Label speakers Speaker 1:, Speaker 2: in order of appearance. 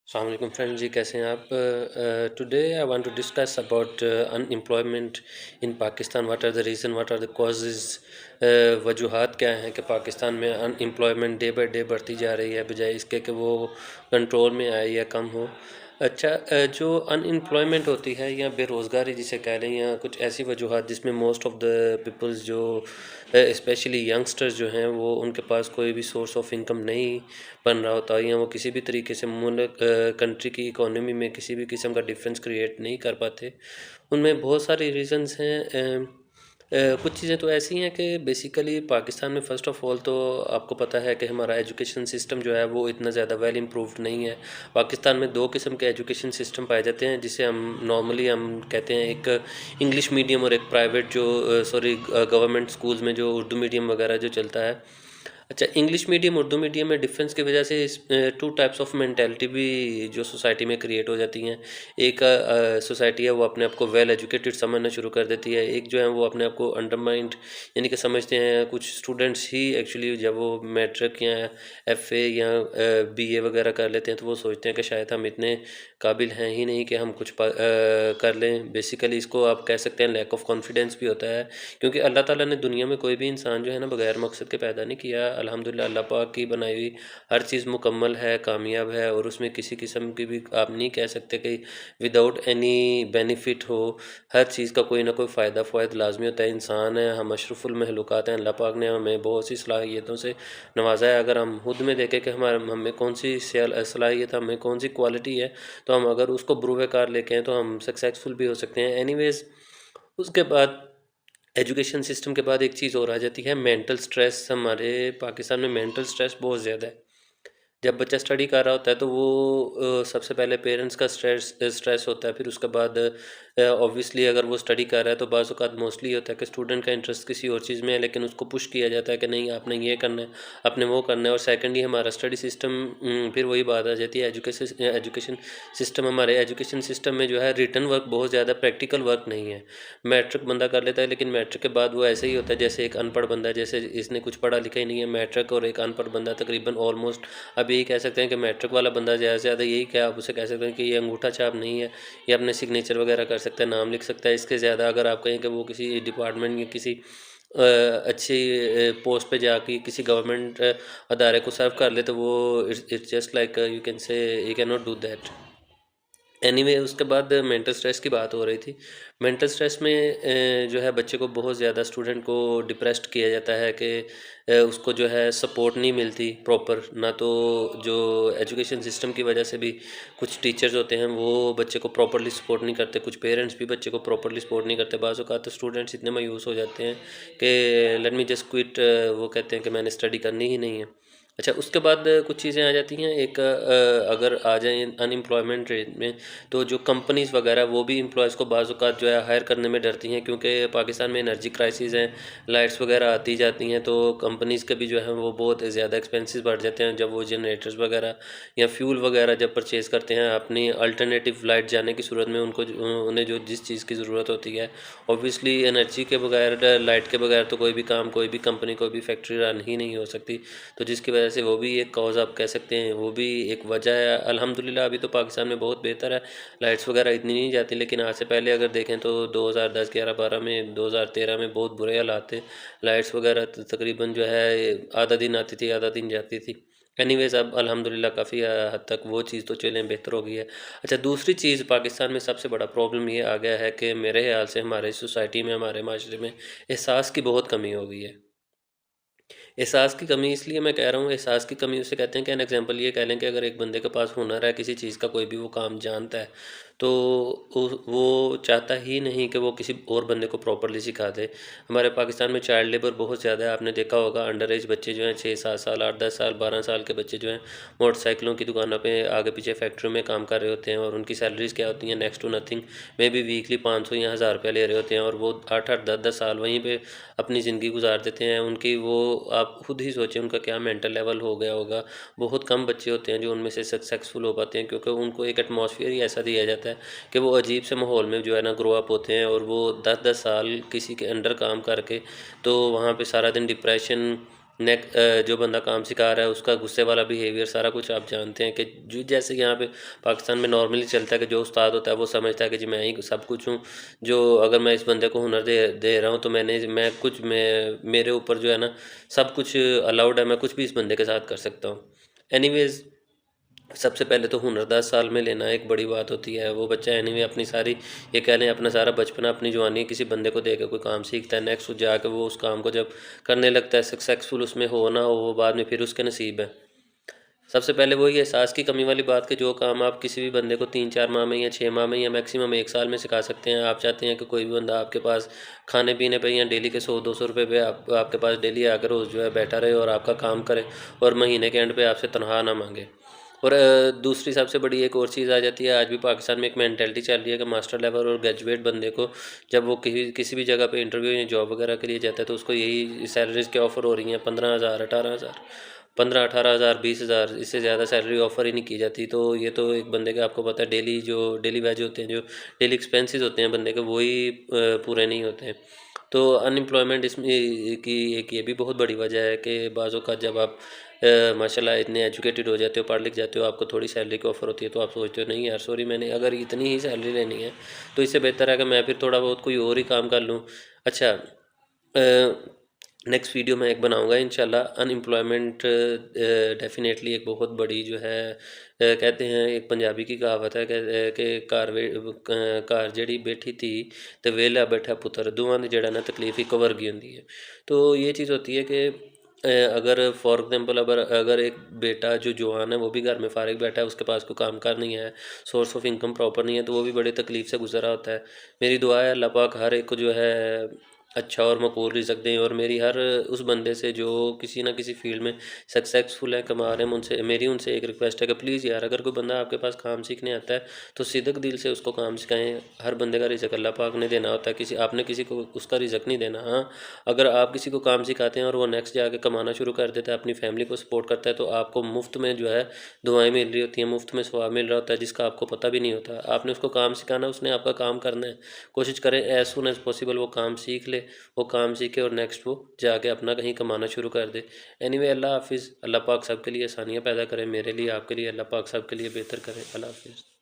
Speaker 1: अस्सलाम वालेकुम फ्रेंड जी, कैसे हैं आप? Today I want to discuss about unemployment in Pakistan. What are the reason, what are the causes? वजूहात क्या हैं कि पाकिस्तान में अनएम्प्लॉयमेंट डे बाय डे बढ़ती जा रही है बजाय इसके कि वो कंट्रोल में आए या कम हो। अच्छा, जो अनएम्प्लॉयमेंट होती है या बेरोज़गारी जिसे कह लें, या कुछ ऐसी वजूहात जिसमें मोस्ट ऑफ़ द पीपल्स जो स्पेशली यंगस्टर्स जो हैं वो उनके पास कोई भी सोर्स ऑफ इनकम नहीं बन रहा होता, या वो किसी भी तरीके से मुल्क कंट्री की इकोनॉमी में किसी भी किस्म का डिफरेंस क्रिएट नहीं कर पाते। उनमें बहुत सारे रीज़न्स हैं। कुछ चीज़ें तो ऐसी हैं कि बेसिकली पाकिस्तान में फ़र्स्ट ऑफ़ ऑल तो आपको पता है कि हमारा एजुकेशन सिस्टम जो है वो इतना ज़्यादा वेल इम्प्रूव्ड नहीं है। पाकिस्तान में 2 किस्म के एजुकेशन सिस्टम पाए जाते हैं, जिसे हम कहते हैं, एक इंग्लिश मीडियम और एक प्राइवेट जो गवर्नमेंट स्कूल्स में जो उर्दू मीडियम वगैरह जो चलता है। अच्छा, इंग्लिश मीडियम उर्दू मीडियम में डिफरेंस की वजह से इस 2 टाइप्स ऑफ मेंटालिटी भी जो सोसाइटी में क्रिएट हो जाती हैं। एक सोसाइटी है वो अपने आप को वेल एजुकेटेड समझना शुरू कर देती है। एक जो है वो अपने आप को अंडरमाइंड यानी कि समझते हैं। कुछ स्टूडेंट्स ही एक्चुअली जब वो मैट्रिक या एफए या बीए वगैरह कर लेते हैं तो वो सोचते हैं कि शायद हम इतने काबिल हैं ही नहीं कि हम कुछ कर लें। बेसिकली इसको आप कह सकते हैं लैक ऑफ कॉन्फिडेंस भी होता है, क्योंकि अल्लाह ताला ने दुनिया में कोई भी इंसान जो है ना बगैर मकसद के पैदा नहीं किया। अल्हम्दुलिल्लाह अल्लाह पाक की बनाई हुई हर चीज़ मुकम्मल है, कामयाब है, और उसमें किसी किस्म की भी आप नहीं कह सकते कि विदाउट एनी बेनिफिट हो। हर चीज़ का कोई ना कोई फ़ायदा फ़वायद लाज़मी होता है। इंसान है, हम अशरफुल मखलूक़ात हैं। अल्लाह पाक ने हमें बहुत सी सलाहियतों से नवाज़ा है। अगर हम खुद में देखें कि हमारे हमें कौन-सी सलाहियत, हमें कौन-सी क्वालिटी है, तो हम अगर उसको बुरुए कार लेके आएँ तो हम सक्सेसफुल भी हो सकते हैं। एनीवेज़, उसके बाद एजुकेशन सिस्टम के बाद एक चीज़ और आ जाती है, मेंटल स्ट्रेस। हमारे पाकिस्तान में मेंटल स्ट्रेस बहुत ज़्यादा है। जब बच्चा स्टडी कर रहा होता है तो वो सबसे पहले पेरेंट्स का स्ट्रेस होता है। फिर उसके बाद ऑब्वियसली अगर वो स्टडी कर रहा है तो बाज़ औक़ात मोस्टली होता है कि स्टूडेंट का इंटरेस्ट किसी और चीज़ में है, लेकिन उसको पुश किया जाता है कि नहीं आपने ये करना है, आपने वो करना है। और सेकेंडली हमारा स्टडी सिस्टम, फिर वही बात आ जाती है, एजुकेशन सिस्टम। हमारे एजुकेशन सिस्टम में जो है रिटन वर्क बहुत ज़्यादा, प्रैक्टिकल वर्क नहीं है। मैट्रिक बंदा कर लेता है, लेकिन मैट्रिक के बाद वो ऐसे ही होता है जैसे एक अनपढ़ बंदा, जैसे इसने कुछ पढ़ा लिखा ही नहीं है। मैट्रिक और एक अनपढ़ बंदा तकरीबन ऑलमोस्ट, अब यही कह सकते हैं कि मैट्रिक वाला बंदा ज़्यादा से ज़्यादा यही क्या आप उसे कह सकते हैं कि ये अंगूठा छाप नहीं है, ये अपने सिग्नेचर वगैरह कर सकता है, नाम लिख सकता है। इसके ज़्यादा अगर आप कहें कि वो किसी डिपार्टमेंट या किसी अच्छी पोस्ट पे जाके किसी गवर्नमेंट अदारे को सर्व कर ले, तो वो it's just like you can say you can not do that. Anyway, उसके बाद मेंटल स्ट्रेस की बात हो रही थी। मेंटल स्ट्रेस में जो है बच्चे को बहुत ज़्यादा, स्टूडेंट को डिप्रेस्ड किया जाता है कि उसको जो है सपोर्ट नहीं मिलती प्रॉपर। ना तो जो एजुकेशन सिस्टम की वजह से भी कुछ टीचर्स होते हैं वो बच्चे को प्रॉपरली सपोर्ट नहीं करते, कुछ पेरेंट्स भी बच्चे को प्रॉपरली सपोर्ट नहीं करते। बाज़ औक़ात तो स्टूडेंट्स इतने मायूस हो जाते हैं कि लेट मी जस्ट क्विट, वो कहते हैं कि मैंने स्टडी करनी ही नहीं है। अच्छा, उसके बाद कुछ चीज़ें आ जाती हैं। एक अगर आ जाएँ अनएम्प्लॉयमेंट रेट में, तो जो कंपनीज़ वगैरह वो भी एम्प्लॉयज़ को बाज़ औक़ात जो है हायर करने में डरती हैं, क्योंकि पाकिस्तान में एनर्जी क्राइसिस है, लाइट्स वगैरह आती जाती हैं, तो कंपनीज़ के भी जो है वो बहुत ज़्यादा एक्सपेंसेस बढ़ जाते हैं जब वो जनरेटर्स वगैरह या फ्यूल वगैरह जब परचेज़ करते हैं अपनी अल्टरनेटिव लाइट जाने की सूरत में। उन्हें जो जिस चीज़ की ज़रूरत होती है, ऑब्वियसली एनर्जी के बगैर, लाइट के बगैर तो कोई भी काम, कोई भी कंपनी, कोई भी फैक्ट्री रन ही नहीं हो सकती। तो जिसकी वजह से वो भी एक कॉज़ आप कह सकते हैं, वो भी एक वजह है। अल्हम्दुलिल्लाह अभी तो पाकिस्तान में बहुत बेहतर है, लाइट्स वगैरह इतनी नहीं जाती, लेकिन आज से पहले अगर देखें तो 2010, 11, 12 में, 2013 में बहुत बुरे हालात थे। लाइट्स वगैरह तकरीबन जो है आधा दिन आती थी, आधा दिन जाती थी। एनीवेज़, अब अल्हम्दुलिल्लाह काफ़ी हद तक वो चीज़ तो चलें बेहतर हो गई है। अच्छा, दूसरी चीज़ पाकिस्तान में सबसे बड़ा प्रॉब्लम ये आ गया है कि मेरे ख़्याल से हमारे सोसाइटी में, हमारे माशरे में एहसास की बहुत कमी हो गई है। एहसास की कमी इसलिए मैं कह रहा हूँ, एहसास की कमी उसे कहते हैं कि एन एग्ज़ाम्पल ये कह लें कि अगर एक बंदे के पास हुनर है किसी चीज़ का, कोई भी वो काम जानता है, तो वो चाहता ही नहीं कि वो किसी और बंदे को प्रॉपर्ली सिखा दे। हमारे पाकिस्तान में चाइल्ड लेबर बहुत ज़्यादा है। आपने देखा होगा अंडर एज बच्चे जो हैं, 6-7 साल, 8-10 साल, 12 साल के बच्चे जो हैं, मोटरसाइकिलों की दुकानों पे आगे पीछे फैक्ट्रियों में काम कर रहे होते हैं, और उनकी सैलरीज़ क्या होती हैं, next to nothing. Maybe weekly 500 या 1000 रुपया ले रहे होते हैं, और वो 8-8, 10-10 साल वहीं पे अपनी ज़िंदगी गुजार देते हैं। उनकी वो, आप खुद ही सोचें उनका क्या मेंटल लेवल हो गया होगा। बहुत कम बच्चे होते हैं जो उनमें से सक्सेसफुल हो पाते हैं, क्योंकि उनको एक एटमॉस्फेयर ही ऐसा दिया जाता है कि वो अजीब से माहौल में जो है ना ग्रो अप होते हैं, और वो 10-10 साल किसी के अंडर काम करके, तो वहाँ पे सारा दिन डिप्रेशन, जो बंदा काम सिखा रहा है उसका गुस्से वाला बिहेवियर सारा कुछ आप जानते हैं कि जो जैसे कि यहाँ पे पाकिस्तान में नॉर्मली चलता है कि जो उस्ताद होता है वो समझता है कि जी मैं ही सब कुछ हूँ, जो अगर मैं इस बंदे को हुनर दे रहा हूँ तो मैं मेरे ऊपर जो है ना सब कुछ अलाउड है, मैं कुछ भी इस बंदे के साथ कर सकता हूँ। एनीवेज, सबसे पहले तो हुनर 10 साल में लेना एक बड़ी बात होती है। वो बच्चा एनीवे अपनी सारी, ये कह लें अपना सारा बचपना अपनी जवानी किसी बंदे को देकर कोई काम सीखता है, नेक्स्ट जाके वो उस काम को जब करने लगता है, सक्सेसफुल उसमें हो ना हो वो बाद में फिर उसके नसीब है। सबसे पहले वही एहसास की कमी वाली बात कि जो काम आप किसी भी बंदे को 3-4 माह में या 6 माह में या मैक्सिमम 1 साल में सिखा सकते हैं, आप चाहते हैं कि कोई भी बंदा आपके पास खाने पीने पे या डेली के 100-200 रुपये पे आपके पास डेली आकर रोज़ जो है बैठा रहे और आपका काम करे और महीने के एंड पे आपसे तनख्वाह ना मांगे। और दूसरी सबसे बड़ी एक और चीज़ आ जाती है, आज भी पाकिस्तान में एक मेंटालिटी चल रही है कि मास्टर लेवल और ग्रेजुएट बंदे को जब वो किसी भी जगह पे इंटरव्यू या जॉब वगैरह के लिए जाता है तो उसको यही सैलरीज़ के ऑफ़र हो रही हैं, 15,000, 18,000, 15-18,000, 20,000, इससे ज़्यादा सैलरी ऑफ़र ही नहीं की जाती। तो ये तो एक बंदे के, आपको पता है, डेली वेज होते हैं, जो डेली एक्सपेंसेस होते हैं बंदे के, वही पूरे नहीं होते हैं। तो अनएम्प्लॉयमेंट इसमें की एक ये भी बहुत बड़ी वजह है कि बाज़ औक़ात जब आप माशाल्लाह इतने एजुकेटेड हो जाते हो, पढ़ लिख जाते हो, आपको थोड़ी सैलरी की ऑफ़र होती है तो आप सोचते हो नहीं यार सॉरी, मैंने अगर इतनी ही सैलरी लेनी है तो इससे बेहतर है कि मैं फिर थोड़ा बहुत कोई और ही काम कर लूँ। अच्छा, नेक्स्ट वीडियो मैं एक बनाऊंगा इंशाल्लाह। अनएम्प्लॉयमेंट डेफिनेटली एक बहुत बड़ी जो है, कहते हैं एक पंजाबी की कहावत है कि घर जेड़ी बैठी थी तो वेला बैठा पुत्र, दोवां दी जेड़ा ना तकलीफ इक्को वर्गी होंदी है। तो ये चीज़ होती है कि अगर फॉर एग्जांपल अगर एक बेटा जो जवान है वो भी घर में फारिग बैठा है, उसके पास कोई काम कार नहीं है, सोर्स ऑफ इनकम प्रॉपर नहीं है, तो वो भी बड़ी तकलीफ़ से गुजर रहा होता है। मेरी दुआ है अल्लाह पाक हर एक को जो है अच्छा और मकबूल रिज़्क दें, और मेरी हर उस बंदे से जो किसी ना किसी फील्ड में सक्सेसफुल है, कमा रहे हैं, मेरी उनसे एक रिक्वेस्ट है कि प्लीज़ यार, अगर कोई बंदा आपके पास काम सीखने आता है तो सिदक दिल से उसको काम सिखाएं। हर बंदे का रिज़्क अल्लाह पाक ने देना होता है, आपने किसी को उसका रिज़्क नहीं देना। हाँ, अगर आप किसी को काम सिखाते हैं और वो नेक्स्ट जाके कमाना शुरू कर देता है, अपनी फैमिली को सपोर्ट करता है, तो आपको मुफ्त में जो है दुआएं मिल रही होती हैं, मुफ्त में सवाब मिल रहा होता है, जिसका आपको पता भी नहीं होता। आपने उसको काम सिखाना, उसने आपका काम करना है। कोशिश करें एज सुन एज़ पॉसिबल वो काम सीख ले, वो काम सीखे और नेक्स्ट वो जाके अपना कहीं कमाना शुरू कर दे। एनीवे, अल्लाह हाफिज़। अल्लाह पाक सबके लिए आसानियाँ पैदा करें, मेरे लिए, आपके लिए, अल्लाह पाक सबके लिए बेहतर करें। अल्लाह हाफिज़।